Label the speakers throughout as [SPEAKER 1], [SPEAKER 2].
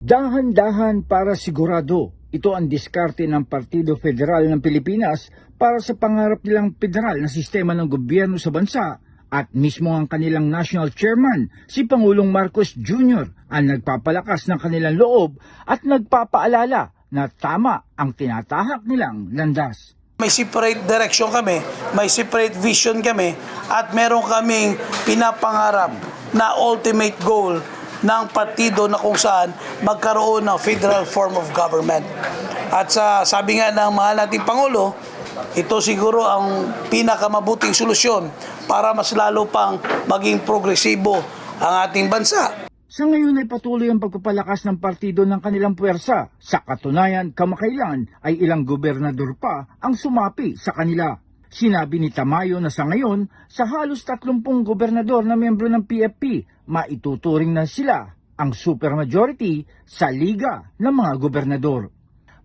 [SPEAKER 1] Dahan-dahan para sigurado. Ito ang diskarte ng Partido Federal ng Pilipinas para sa pangarap nilang federal na sistema ng gobyerno sa bansa at mismo ang kanilang national chairman, si Pangulong Marcos Jr. ang nagpapalakas ng kanilang loob at nagpapaalala na tama ang tinatahak nilang landas.
[SPEAKER 2] May separate direction kami, may separate vision kami at meron kaming pinapangarap na ultimate goal ng partido na kung saan magkaroon ng federal form of government. At sabi nga ng mahal nating Pangulo, ito siguro ang pinakamabuting solusyon para mas lalo pang maging progresibo ang ating bansa.
[SPEAKER 1] Sa ngayon ay patuloy ang pagpapalakas ng partido ng kanilang puwersa. Sa katunayan, kamakailan ay ilang gobernador pa ang sumapi sa kanila. Sinabi ni Tamayo na sa ngayon, sa halos 30 gobernador na miyembro ng PFP, maituturing na sila ang supermajority sa liga ng mga gobernador.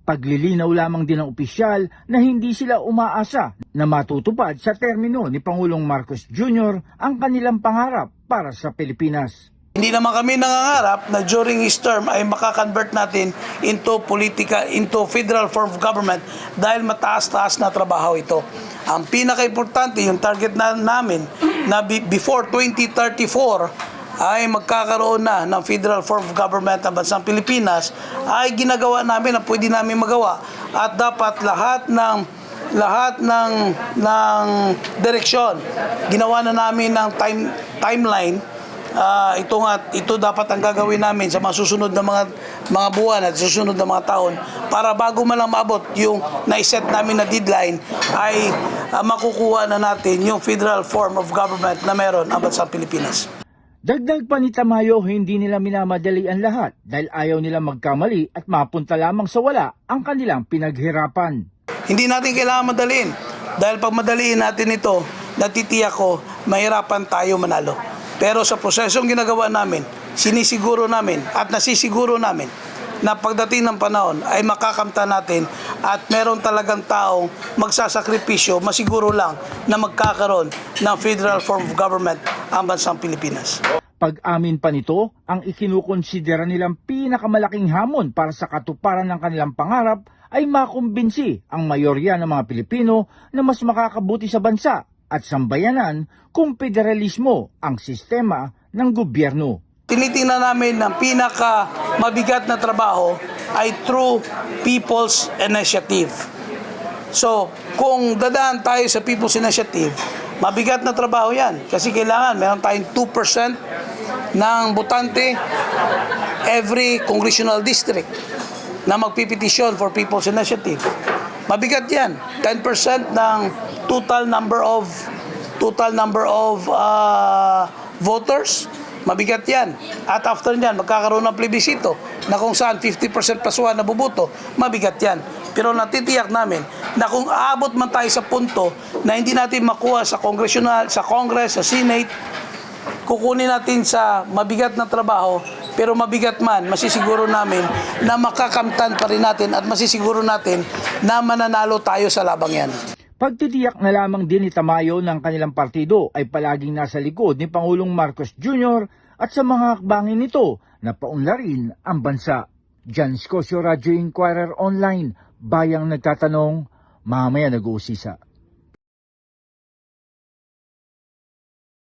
[SPEAKER 1] Paglilinaw lamang din ng opisyal na hindi sila umaasa na matutupad sa termino ni Pangulong Marcos Jr. ang kanilang pangarap para sa Pilipinas.
[SPEAKER 2] Hindi naman kami nangangarap na during his term ay makakonvert natin into federal form of government dahil mataas-taas na trabaho ito. Ang pinaka-importante, yung target namin na before 2034 ay magkakaroon na ng federal form of government ng bansang Pilipinas ay ginagawa namin na pwede namin magawa at dapat lahat ng direksyon ginawa na namin ng timeline. Ito dapat ang gagawin namin sa mga susunod na mga buwan at susunod na mga taon para bago man lang maabot yung naiset namin na deadline ay makukuha na natin yung federal form of government na meron ang bansang Pilipinas.
[SPEAKER 1] Dagdag pa ni Tamayo, hindi nila minamadali ang lahat dahil ayaw nila magkamali at mapunta lamang sa wala ang kanilang pinaghirapan.
[SPEAKER 2] Hindi natin kailangan madalin dahil pag madaliin natin ito, natitiyak ko mahirapan tayo manalo. Pero sa prosesong ginagawa namin, sinisiguro namin at nasisiguro namin na pagdating ng panahon ay makakamta natin at meron talagang taong magsasakripisyo, masiguro lang na magkakaroon ng federal form of government ang bansang Pilipinas.
[SPEAKER 1] Pag-amin pa nito, ang ikinukonsidera nilang pinakamalaking hamon para sa katuparan ng kanilang pangarap ay makumbinsi ang mayorya ng mga Pilipino na mas makakabuti sa bansa at sambayanan kung federalismo ang sistema ng gobyerno.
[SPEAKER 2] Tinitingnan namin ng pinaka-mabigat na trabaho ay through People's Initiative. So, kung dadaan tayo sa People's Initiative, mabigat na trabaho yan. Kasi kailangan meron tayong 2% ng botante every congressional district na magpipetisyon for People's Initiative. Mabigat yan. 10% ng total number of voters. Mabigat yan. At after nyan, magkakaroon ng plebisito na kung saan 50% pasuhan na bubuto, mabigat yan. Pero natitiyak namin na kung aabot man tayo sa punto na hindi natin makuha sa Congress, sa Senate, kukunin natin sa mabigat na trabaho, pero mabigat man, masisiguro namin na makakamtan pa rin natin at masisiguro natin na mananalo tayo sa labang yan.
[SPEAKER 1] Pagtitiyak na lamang din ni Tamayo ng kanilang partido ay palaging nasa likod ni Pangulong Marcos Jr. at sa mga hakbangin nito na paunlarin ang bansa. Jan Scosio, Radio Inquirer Online, bayang nagtatanong, mamaya nag-uusisa.